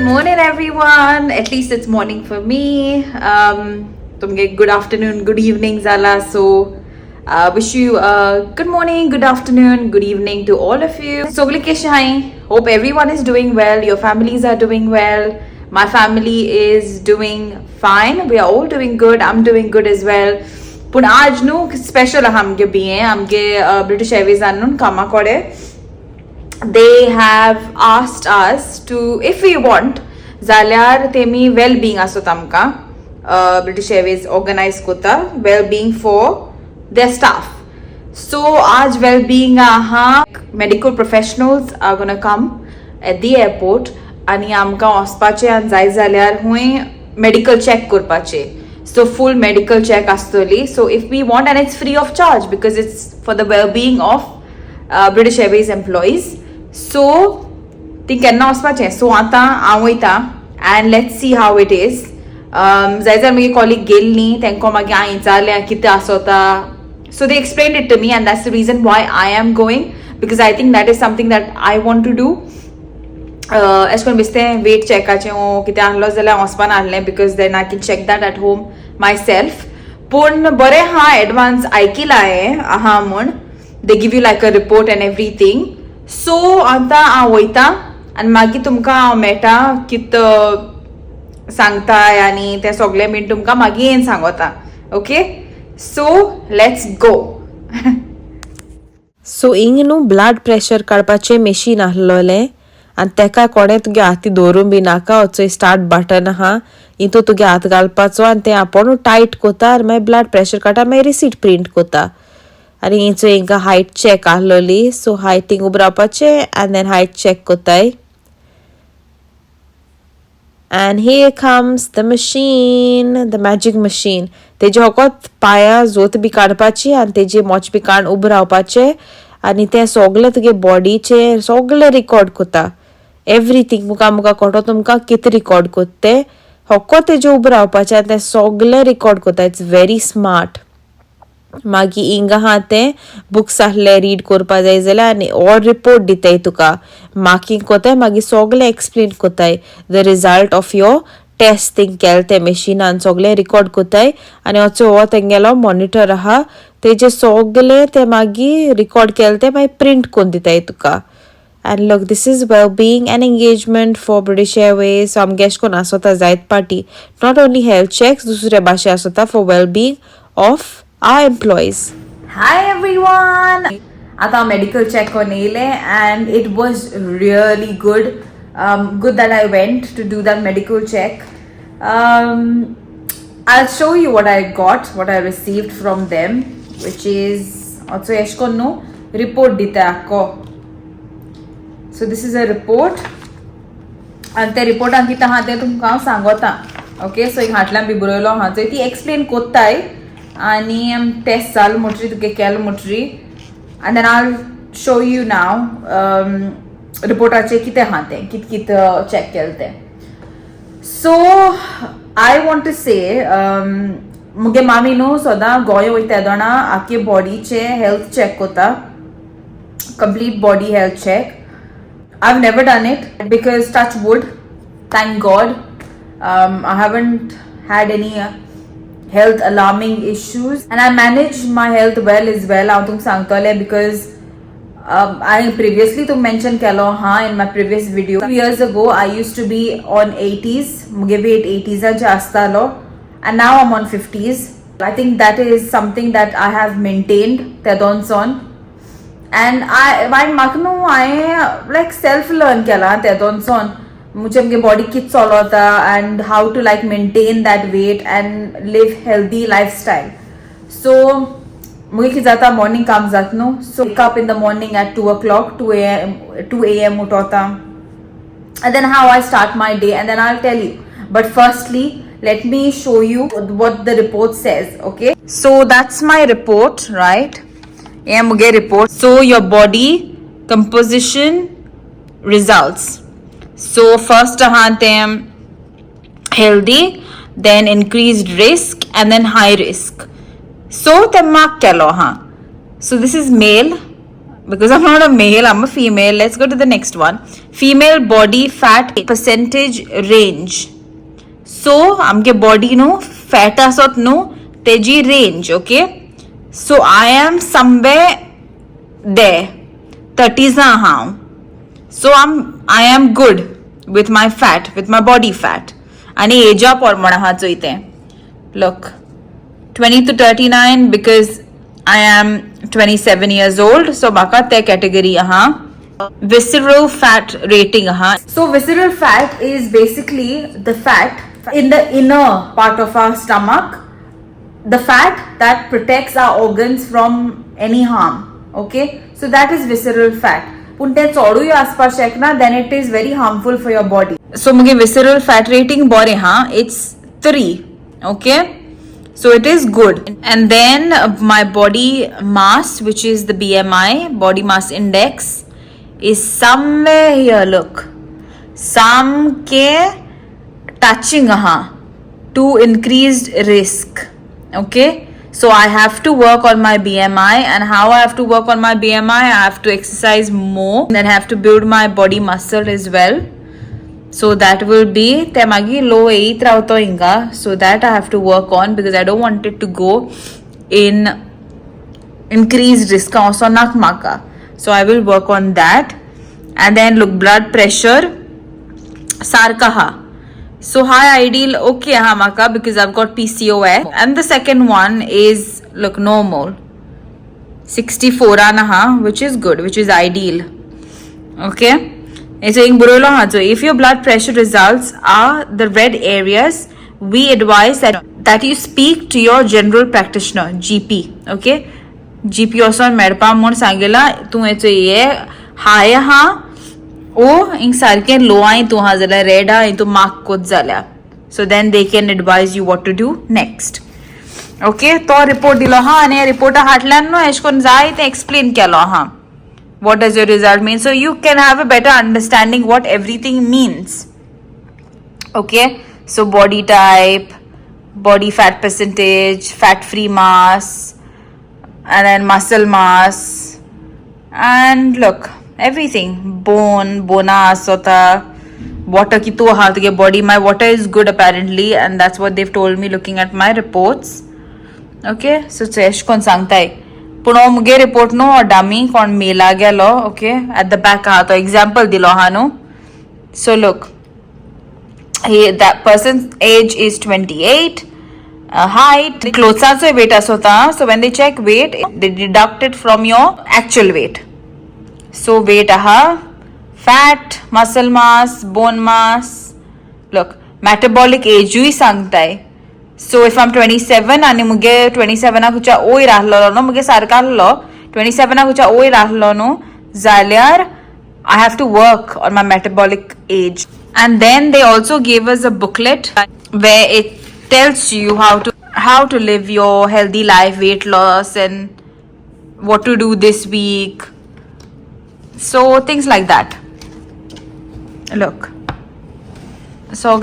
morning everyone. At least it's morning for me. Tumge good afternoon, good evening zala. So wish you good morning, good afternoon, good evening to all of you. So hope everyone is doing well. Your families are doing well. My family is doing fine. We are all doing good. I'm doing good as well. Pun aaj nu special hamge biye hamge British Airways annun kama kore. They have asked us to, if we want, zalyar temi well-being aso tamka British Airways organize kota well-being for their staff. So aaj well-being aha medical professionals are gonna come at the airport ani amka ospache and zai zalyar hue medical check korpache. So full medical check astoli. So if we want, and it's free of charge because it's for the well-being of British Airways employees. So ती केन्ना वचपाचें. सो आतां हांव वयता and let's see how it is. जाय जाल्यार म्हगे colleague गेल्ली तेंको मागीर हांवें विचारलें कितें आसोता. So they explained it to me and that's the reason why I am going because I think that is something that I want to do. एश कोन्न बेश्टें वेट चॅकाचें वो कितें आहलो जाल्यार वचपा नासलें because then I can check that at home myself. पूण बरें हा एडवान्स आयकिलां हांवें आहा म्हूण they give you like a report and everything. So आतां हांव वयता आनी मागीर तुमकां हांव मेळटा कित सांगताय आनी तें सगळें बीन तुमकां मागीर येवन सांगता. Okay so let's go. सो हिंग न्हू ब्लड प्रेशर काडपाचें मशीन आहलोलें आनी तेका कोणें तुगे हाती दवरूंक बी नाका. वचोय स्टार्ट बटन आहा हितून तुगे हात घालपाचो आनी तें आपोणू टायट कोता आनी मागीर ब्लड प्रेशर काडटा मागीर रिसीट प्रिंट कोता. आनी हिंचो हिंका हायट चॅक आहलोली. सो हायटींग उबो रावपाचें आनी देन हायट चॅक कोताय. And here comes the machine, the magic machine. तेजे होकोत पाया जोत बी काडपाची आनी तेजे मोच बी काडून उबो रावपाचें आनी तें सोगलें तुगे बॉडीचें सोगलें रिकॉर्ड कोता. एवरीथींग मुका कोटो तुमकां कितें रिकॉर्ड कोत्ता तें होको तेजे उबो रावपाचें आनी तें सोगलें रिकॉर्ड कोता. It's very smart. मागीर हिंगा आहा तें बुक्स आहले रीड कोरपा जाय जाल्यार आनी ऑर रिपोर्ट दिताय तुका मार्किंग कोताय मागीर सोगलें एक्सप्लेन कोताय the result of your test thing केल ते मशिनान सोगलें रिकॉर्ड कोताय. आनी असो हो तेंगेलो मॉनिटर आहा तेजे सोगलें ते मागीर रिकॉर्ड केल ते मागीर प्रिंट कोन्न दिताय तुका. And look, this is well-being and engagement for British Airways. So आमगे एश कोन्न आसोता जायत party not only health checks दुसरे भाशे आसोता for well-being of our employees. Hi everyone. Ata medical check on ele and it was really good. Good that I went to do that medical check. I'll show you what I got, what I received from them, which is also yeshkonno report dita akko. So this is a report and the report ankita ha te tumka sangota. Okay, so ik hatlan bi buroilo ha so iti explain kottay आणि test जाल मुटरी तुगे केल मुटरी and then I'll show you now रिपोर्टाचे कितें आहा तें कित कित check केल तें. सो I want to say मुगे मामी न्हू सदां गोंय वयता येदोना आख्खे बॉडीचे हेल्थ चेक कोता complete body health check. I've never done it because touch wood, thank God, I haven't had any health alarming issues and I manage my health well as well. हांव तुमकां सांगतले because I previously to mention केलो हा in my previous video. 2 years ago I used to be on 80s मुगे weight 80s चे आसतालो and now I'm on 50s. I think that is something that I have maintained तेदोन son and I म्हाका I like self learn केला तेदोन son मुझे मुगे body कित चलोता and how to like maintain that weight and live healthy lifestyle. So मुगे कित जाता morning काम जात न्हू. So wake up in the morning at 2 o'clock 2 a.m. उठोता and then how I start my day and then I'll tell you. But firstly let me show you what the report says. Okay, so that's my report, right? Yeah, मुगे report. So your body composition results. So first them healthy, then increased risk and then high risk. So the mark kelo ha. So this is male because I'm not a male, I'm a female. Let's go to the next one. Female body fat percentage range. So amke body no fat asot no teji range, okay? So I am somewhere there. 30s now. So I am good with my fat, with my body fat. Ani age up or look, 20 to 39 because I am 27 years old. So baka te category visceral fat rating So visceral fat is basically the fat in the inner part of our stomach, the fat that protects our organs from any harm. Okay, so that is visceral fat. Then it is very harmful for your body. So muge visceral fat rating bore it's 3. Okay, so it is good. And then my body mass, which is the BMI, body mass index, is somewhere here. Look, some ke touching to increased risk. Okay, so I have to work on my BMI, and how I have to work on my BMI, I have to exercise more, then I have to build my body muscle as well. So that will be temagi low 8 rauto inga. So that I have to work on because I don't want it to go in increased risk also nakmaka. So I will work on that. And then look, blood pressure sarkaha. So high ideal, okay, hamaka, because I've got PCOS. And the second one is, look, normal. 64 which is good, which is ideal. Okay. So if your blood pressure results are the red areas, we advise that you speak to your general practitioner, GP. Okay. GP also medpa mon sangela, tu ye high in sarke low tu hazala red into mark kod zala. So then they can advise you what to do next. Okay, to report dilo ane report hatlan no eshkon zai te explain kyalo what does your result mean, so you can have a better understanding what everything means. Okay, so body type, body fat percentage, fat free mass, and then muscle mass, and look, everything, bona sota, water ki to hath body. My water is good apparently, and that's what they've told me looking at my reports. Okay, so chesh kon sangtai puno muge report no dummy kon mela gelo. Okay, at the back to example dilo hano. So look, that person's age is 28, height, clothes also weight asota. So when they check weight, they deduct it from your actual weight. So weight fat, muscle mass, bone mass. Look, metabolic age hui sangtai. So if I'm 27 and muge 27 kucha oi rahlo no muge sarkal lo 27 kucha oi rahlo no zalyar I have to work on my metabolic age. And then they also gave us a booklet where it tells you how to live your healthy life, weight loss, and what to do this week. So things like that. Look, so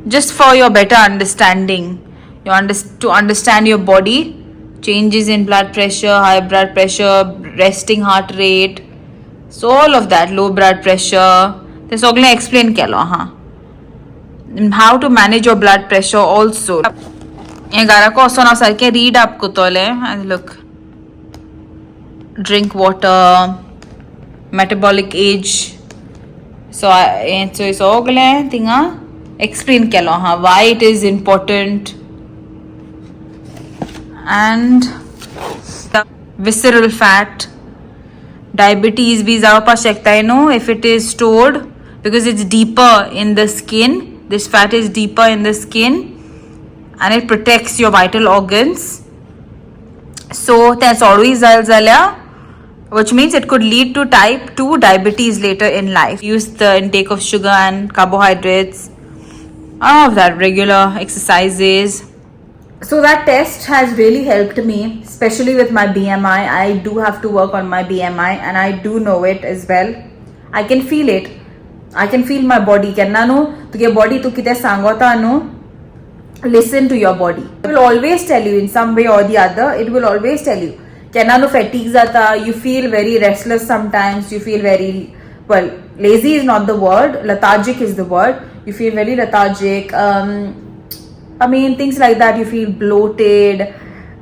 just for your better understanding, to understand your body, changes in blood pressure, high blood pressure, resting heart rate, so all of that, low blood pressure. This all explain and how to manage your blood pressure also. Read up and look, drink water, metabolic age. So it's all thing explain why it is important, and the visceral fat, diabetes bhi zyada pa shakta hai no if it is stored, because it's deeper in the skin. This fat is deeper in the skin and it protects your vital organs. So that's always zalzala, which means it could lead to type 2 diabetes later in life. Use the intake of sugar and carbohydrates, all of that, regular exercises. So that test has really helped me, especially with my BMI. I do have to work on my BMI and I do know it as well. I can feel it. I can feel my body. Kenna no, to body to kite sangota no. Listen to your body. It will always tell you in some way or the other. It will always tell you. kenano fatigue zata, you feel very restless sometimes, you feel very, well, lazy is not the word, lethargic is the word. You feel very lethargic. I mean, things like that. You feel bloated,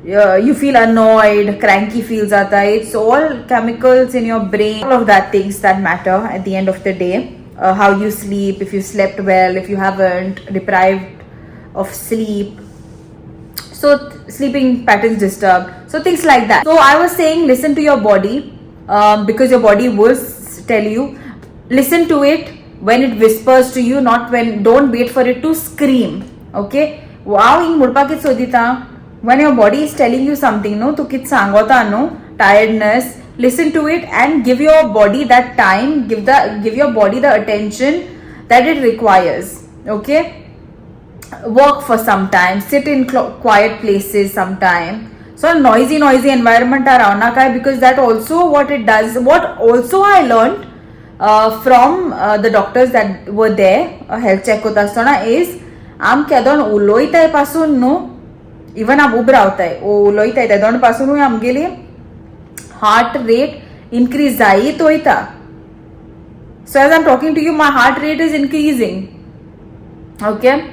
you feel annoyed, cranky feels aata hai. It's all chemicals in your brain, all of that things that matter at the end of the day. How you sleep, if you slept well, if you haven't, deprived of sleep, so sleeping patterns disturbed, so things like that. So I was saying, listen to your body, because your body will tell you. Listen to it when it whispers to you, not when. Don't wait for it to scream. Okay, wow, in mudpa kit sodita, when your body is telling you something, no, to kit sangota, no, tiredness, listen to it and give your body that time, give your body the attention that it requires. Okay, walk for some time, sit in quiet places sometime. So noisy environment around na, because that also what it does, what also I learned from the doctors that were there, health check hota asana, is am kedon uloitai pasun no, even am ubra hota hai o uloitai tedon pasun hu amgele heart rate increase zai toita. So as I'm talking to you, my heart rate is increasing. Okay,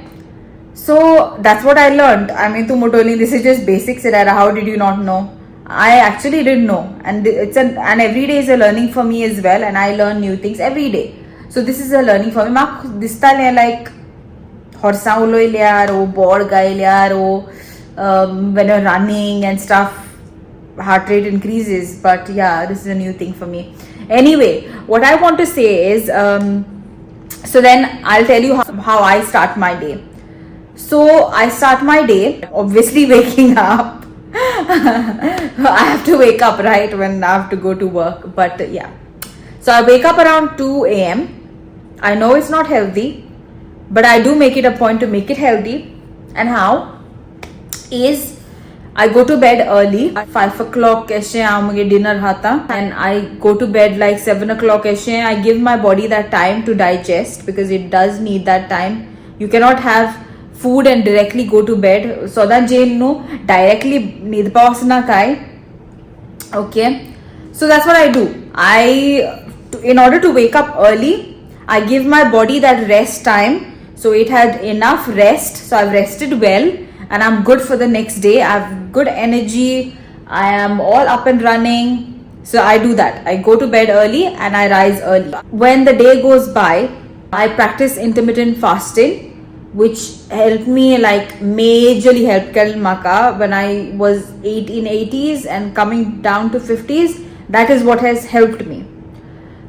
so that's what I learned. I mean, Tumutoli, this is just basics. How did you not know? I actually didn't know, and and every day is a learning for me as well, and I learn new things every day. So this is a learning for me. Mak distale like horsa uloi liar o board guy liar o when you're running and stuff, heart rate increases. But yeah, this is a new thing for me. Anyway, what I want to say is, so then I'll tell you how I start my day. So I start my day obviously waking up. I have to wake up, right, when I have to go to work. But yeah, so I wake up around 2 a.m. I know it's not healthy, but I do make it a point to make it healthy. And how is, I go to bed early, 5 o'clock aise aamge dinner hata, and I go to bed like 7 o'clock aise. I give my body that time to digest, because it does need that time. You cannot have food and directly go to bed. So that Jane no directly nidpasna kai. Okay, so that's what I do. In order to wake up early, I give my body that rest time, so it had enough rest. So I've rested well, and I'm good for the next day. I have good energy. I am all up and running. So I do that. I go to bed early and I rise early. When the day goes by, I practice intermittent fasting, which helped me, like majorly helped Maka when I was in 80s and coming down to 50s. That is what has helped me.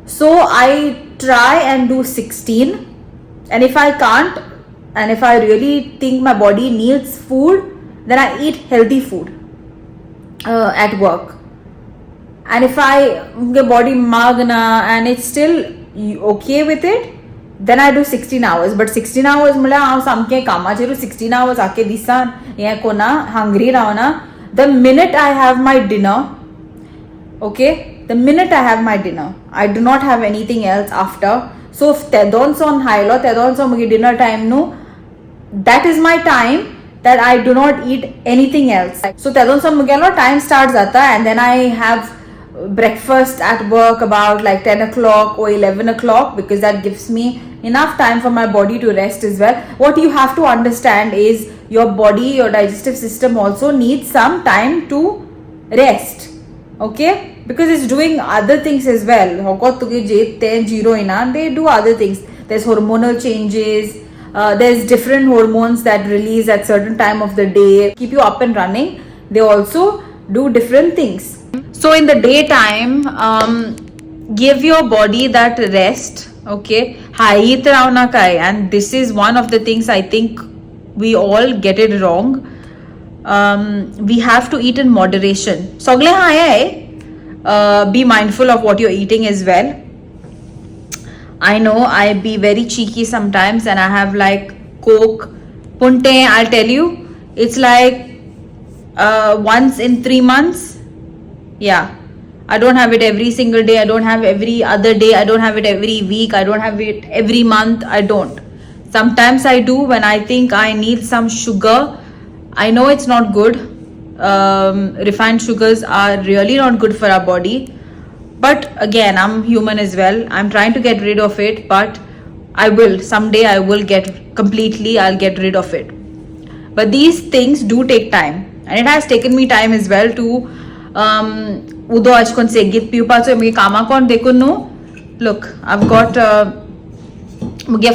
So I try and do 16, and if I can't, and if I really think my body needs food, then I eat healthy food at work. And if I get body magna and it's still okay with it, then I do 16 hours. But 16 hours mula samke kamachiru 16 hours ake disan ye kona hungry rauna. The minute I have my dinner, okay, the minute I have my dinner, I do not have anything else after. So if tedon son hailo tedon son mugi dinner time no, that is my time that I do not eat anything else. So tedon son mugi time starts ata, and then I have breakfast at work about like 10 o'clock or 11 o'clock, because that gives me enough time for my body to rest as well. What you have to understand is your body, your digestive system also needs some time to rest. Okay, because it's doing other things as well. They do other things. There's hormonal changes, there's different hormones that release at certain time of the day, keep you up and running. They also do different things. So in the daytime, give your body that rest. Okay, and this is one of the things I think we all get it wrong. We have to eat in moderation. Be mindful of what you're eating as well. I know I be very cheeky sometimes, and I have like Coke, Punte. I'll tell you, it's like once in 3 months. Yeah, I don't have it every single day. I don't have every other day. I don't have it every week. I don't have it every month. I don't. Sometimes I do when I think I need some sugar. I know it's not good. refined sugars are really not good for our body. But again, I'm human as well. I'm trying to get rid of it, but I will someday. I'll get rid of it. But these things do take time, and it has taken me time as well to udo ashkon segit piupacho me kama kon dekunu. Look, I've got a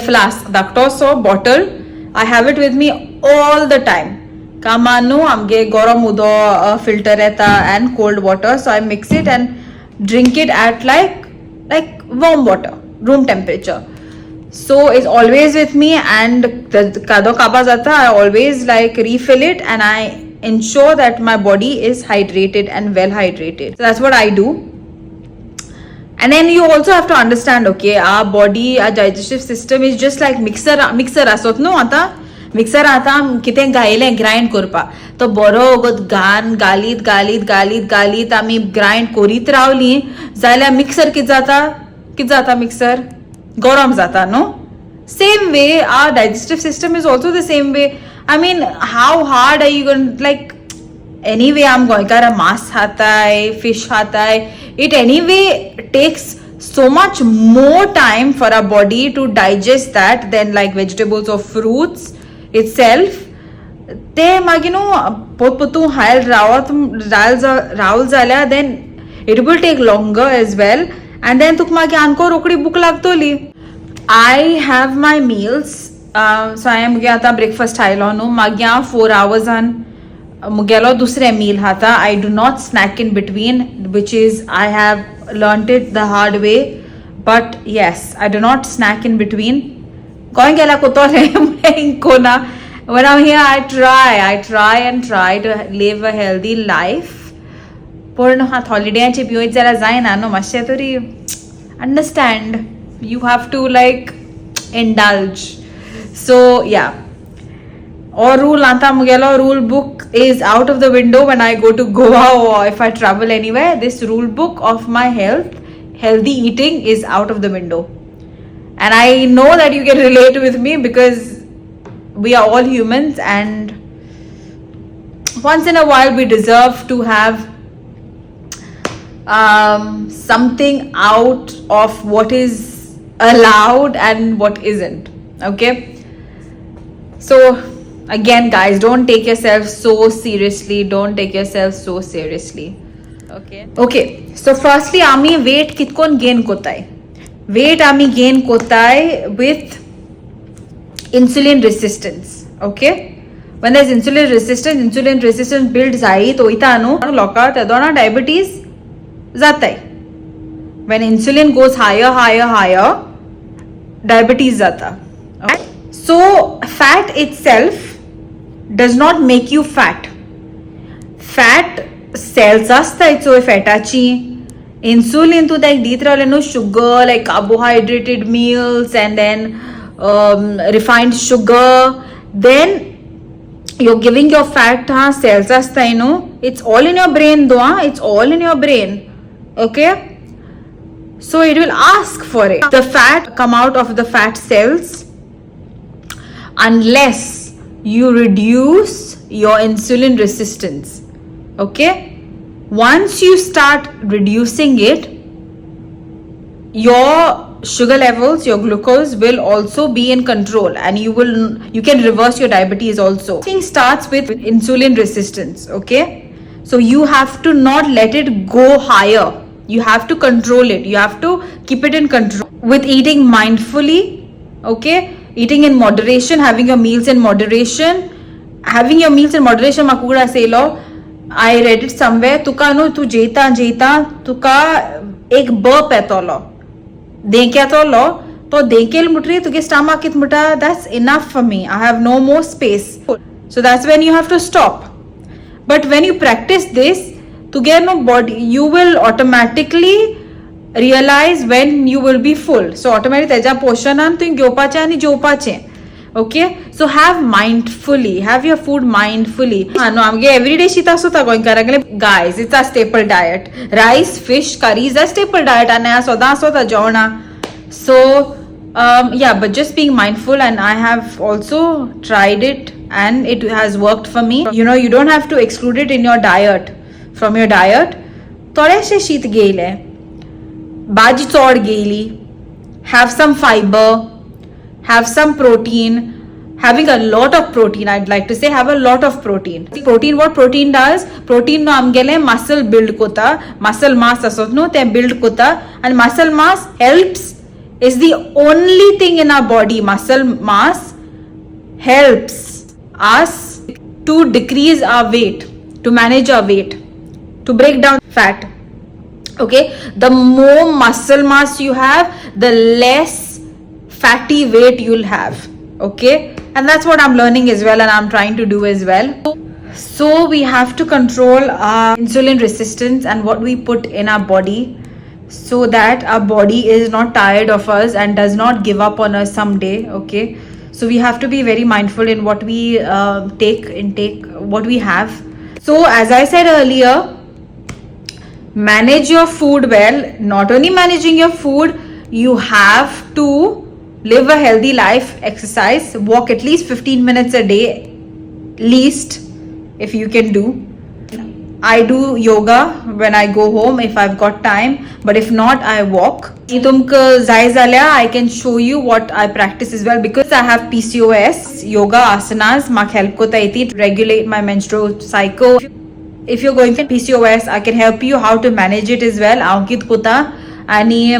flask, daktoso bottle. I have it with me all the time. Kamanu amge goram udo filter eta and cold water, so I mix it and drink it at like warm water, room temperature. So it's always with me, and the kado kaba jata, I always like refill it, and I ensure that my body is hydrated and well hydrated. So that's what I do. And then you also have to understand, okay, our body, our digestive system is just like mixer asot no आता mixer आता कितें गायलें grind करपा तो बरो वगत गालीत आमी grind करीत रावली जाल्यार मिक्सर कितें जाता मिक्सर गरम जाता no. Same way our digestive system is also the same way. I mean, how hard are you going to, like, anyway I'm going to mass खाता है, fish खाता है, it anyway takes so much more time for our body to digest that than like vegetables or fruits itself. ते मागीर न्हू पोतू हायल रावल जाल्यार then it will take longer as well, and then तुका मागीर आनको रोखडी भूक लागतली. I have my meals, so I am आता breakfast हायलो न्हू मागीर 4 hours मुगेलो दुसरे meal हाता. I do not snack in between, which is I have learned it the hard way. But yes, I do not snack in between. Going gela kutole inkona. When I'm here, I try to live a healthy life. Porno hat holiday चे पियोit जरा जाए ना no माश्या तरी understand. You have to like indulge. So yeah. Or rule anta mugelo rule book is out of the window when I go to Goa or if I travel anywhere. This rule book of my healthy eating is out of the window. And I know that you can relate with me because we are all humans, and once in a while we deserve to have something out of what is allowed and what isn't. Okay, so again guys, don't take yourself so seriously. Okay, so firstly ami weight kitkon gain kotai. Weight ami gain kotai with insulin resistance. Okay, when there's insulin resistance builds आई तो इता no लोका तेदोना diabetes जाताय. When insulin goes higher, diabetes जाता. Okay? So fat itself does not make you fat. Fat cells astai so fatachi. Insulin to like ditraleno sugar, like carbohydrated meals, and then refined sugar. Then you're giving your fat cells astai no. It's all in your brain though. It's all in your brain. Okay. So it will ask for it. The fat come out of the fat cells unless you reduce your insulin resistance. Okay. Once you start reducing it, your sugar levels, your glucose will also be in control, and you can reverse your diabetes also. Thing starts with insulin resistance. Okay, so you have to not let it go higher. You have to control it. You have to keep it in control with eating mindfully. Okay, eating in moderation, having your meals in moderation. Makura say lo. I read it somewhere. Tuka no tu jeta tuka ek burp etolo. Denkya to lo to denkel mutri tuke stomach it muta. That's enough for me. I have no more space. So that's when you have to stop. But when you practice this, to get no body, you will automatically realize when you will be full. So automatically teja portion an tu gyopache ani jopache. Okay, so have your food mindfully. No, I'm every day shita sota going karagale. Guys, it's a staple diet. Rice, fish, curries, a staple diet. And soda jona. So yeah, but just being mindful, and I have also tried it and it has worked for me. You know, you don't have to exclude it in your diet. From your diet, थोडेशे शीत घेयले, भाजी चोड घेयली, have some fiber, have some protein. Having a lot of protein, I'd like to say, have a lot of protein. Protein, what protein does? Protein no amgele muscle build kota, muscle mass asot no te build kota, and muscle mass helps, is the only thing in our body. Muscle mass helps us to decrease our weight, to manage our weight, to break down fat. Okay, the more muscle mass you have, the less fatty weight you'll have. Okay, and that's what I'm learning as well, and I'm trying to do as well. So we have to control our insulin resistance and what we put in our body, so that our body is not tired of us and does not give up on us someday. Okay, so we have to be very mindful in what we intake, what we have. So as I said earlier, manage your food well. Not only managing your food, you have to live a healthy life, exercise, walk at least 15 minutes a day, least, if you can do. I do yoga when I go home if I've got time, but if not, I walk. I can show you what I practice as well, because I have PCOS. Yoga asanas mak help kota iti to regulate my menstrual cycle. If you're going through PCOS, I can help you how to manage it as well. Ankit kota ani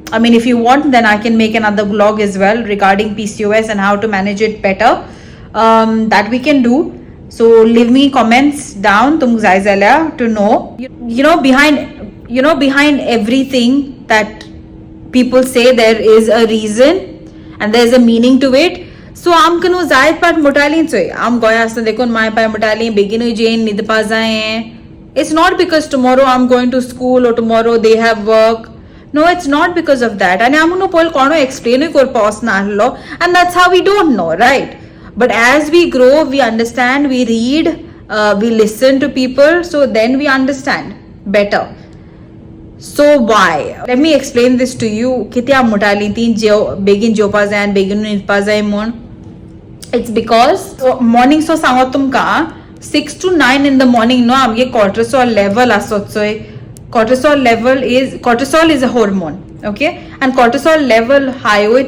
I mean, if you want, then I can make another vlog as well regarding PCOS and how to manage it better. That we can do. So leave me comments down tum zaizala to know. Behind everything that people say, there is a reason and there is a meaning to it. So am kanu zaid part mutalin soy. Am goya asna dekon my pa mutalin beginu jain nidpa zaye. It's not because tomorrow I'm going to school or tomorrow they have work. No, it's not because of that. And I'm going to explain it, and that's how we don't know, right? But as we grow, we understand, we read, we listen to people, so then we understand better. So why? Let me explain this to you. It's because morning so sangotumka 6 to 9 in the morning no amge cortisol level asotsoy. Cortisol is a hormone, okay, and cortisol level high hoy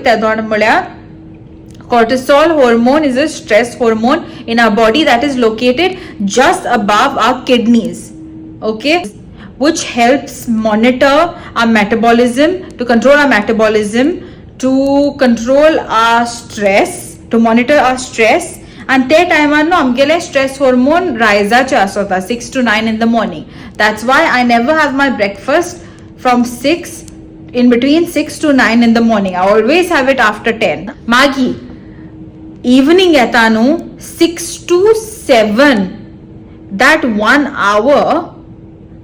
cortisol hormone is a stress hormone in our body that is located just above our kidneys, okay, which helps monitor our metabolism, to control our metabolism, to control our stress, to monitor our stress. And that time amgele stress hormone rise 6 to 9 in the morning. That's why I never have my breakfast from 6, in between 6 to 9 in the morning. I always have it after 10. Magi, evening etanu 6 to 7, that 1 hour,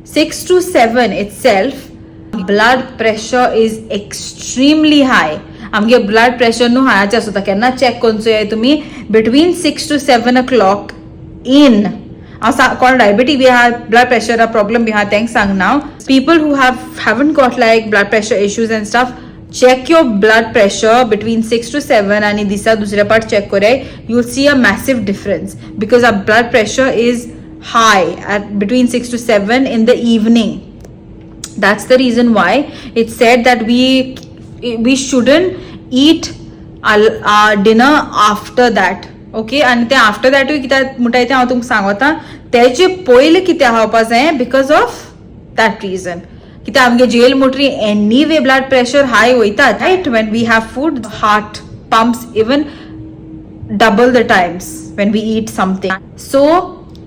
6 to 7 itself, blood pressure is extremely high. आमगे blood pressure नु हायाचे असता केन्ना check कोनचोय तुमी between 6 to 7 o'clock in कोण diabetes we have blood pressure a problem we have thanks sang now. People who haven't got like blood pressure issues and stuff, check your blood pressure between 6 to 7 आणि दिसा दुसऱ्या part check करे, you'll see a massive difference because our blood pressure is high at between 6 to 7 in the evening. That's the reason why it's said that we shouldn't eat our dinner after that, okay, and ते after that कित्या मुठायते हांव तुमकां सांगता तेचे पयले कित्या खावपा जाय because of that reason. कित्या आमगे jail मुटरी anyway blood pressure high वयता, right? When we have food, the heart pumps even double the times when we eat something. So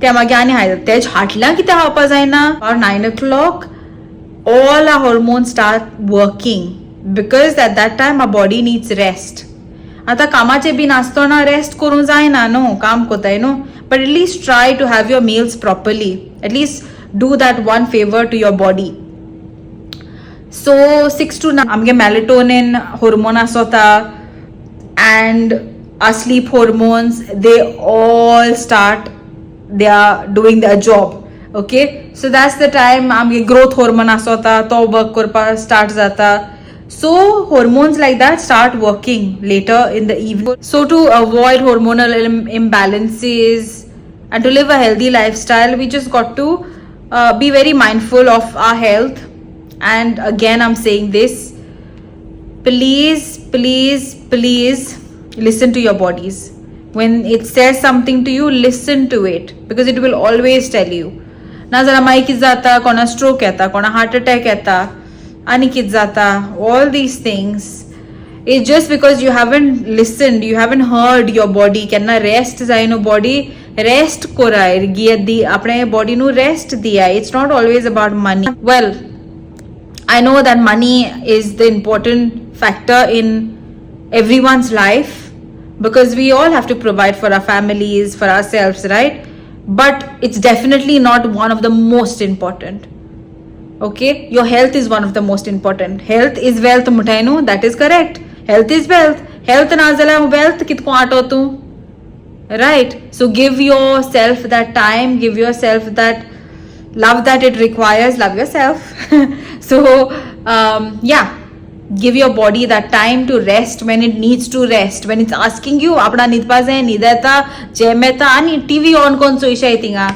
ते मागे आनी हाय तेज हार्टला कित्या खावपा जायना. Or 9 o'clock all our hormones start working because at that time our body needs rest. आता कामाचे been आसतना rest करूं जायना नो, काम कोताय no, but at least try to have your meals properly. At least do that one favor to your body. So 6 to 9 आमगे melatonin hormone आसोता and our sleep hormones, they all start, they are doing their job, okay. So that's the time आमगे growth hormone आसोता तो work करपा start जाता. So hormones like that start working later in the evening. So to avoid hormonal imbalances and to live a healthy lifestyle, we just got to be very mindful of our health. And again, I'm saying this, please listen to your bodies. When it says something to you, listen to it, because it will always tell you. ना जरा माई कित जाता, कोणा stroke येता, कोणा heart attack येता, आणि कित जाता, all these things. It's just because you haven't listened, you haven't heard your body. केन्ना रेस्ट जाय नो बॉडी, रेस्ट कोराय दी आपणे बॉडी नु रेस्ट दिया. It's not always about money. Well, I know that money is the important factor in everyone's life, because we all have to provide for our families, for ourselves, right? But it's definitely not one of the most important. Okay, your health is one of the most important. Health is wealth, mutainu, that is correct. Health is wealth. Health na zala wealth kitko ato tu, right? So give yourself that time, give yourself that love that it requires. Love yourself. So yeah, give your body that time to rest when it needs to rest, when it's asking you आपणा न्हिदपा जाय, न्हिदेता, जेमेता, आनी TV on कोन चोयशाय थिंगा.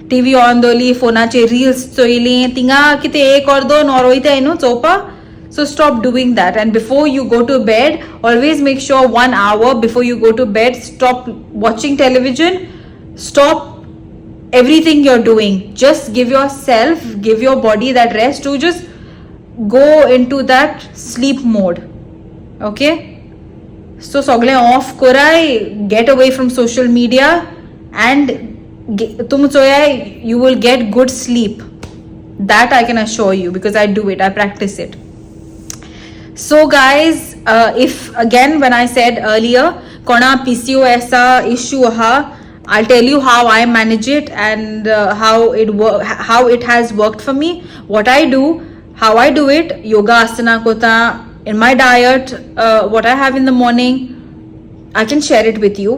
TV on Doli, फोनाचे reels चोयली, थिंगा कितें एक और दोन और वयताय न्हू चोवपा. So stop doing that. And before you go to bed, always make sure 1 hour before you go to bed, stop watching television, stop everything you're doing. Just give yourself, give your body that rest to just go into that sleep mode. Okay, so sogle off korai, get away from social media, and tum choyai, you will get good sleep. That I can assure you, because I do it, I practice it. So guys, if again, when I said earlier kona PCOS issue ha, I'll tell you how I manage it, and how it has worked for me, what I do, how I do it. Yoga asana kota in my diet, what I have in the morning, I can share it with you.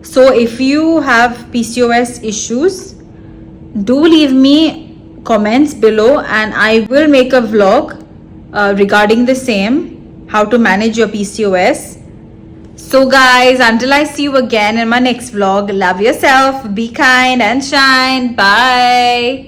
So if you have PCOS issues, do leave me comments below, and I will make a vlog regarding the same, how to manage your PCOS. So guys, until I see you again in my next vlog, love yourself, be kind and shine. Bye.